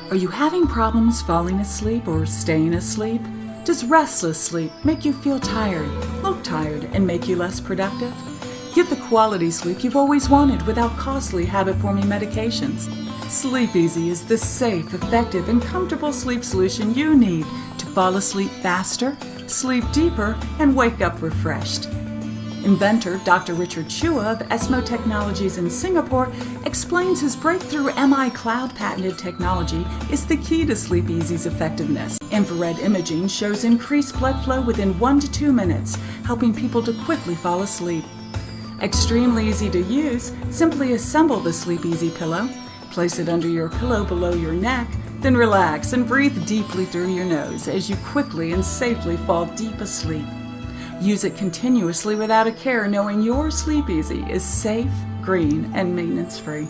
Are you having problems falling asleep or staying asleep? Does restless sleep make you feel tired, look tired, and make you less productive? Get the quality sleep you've always wanted without costly habit-forming medications. SleepEzy is the safe, effective, and comfortable sleep solution you need to fall asleep faster, sleep deeper, and wake up refreshed. Inventor Dr. Richard Chua of Esmo Technologies in Singapore explains his breakthrough MI Cloud patented technology is the key to SleepEzy's effectiveness. Infrared imaging shows increased blood flow within 1 to 2 minutes, helping people to quickly fall asleep. Extremely easy to use, simply assemble the SleepEzy pillow, place it under your pillow below your neck, then relax and breathe deeply through your nose as you quickly and safely fall deep asleep. Use it continuously without a care, knowing your SleepEzy is safe, green, and maintenance-free.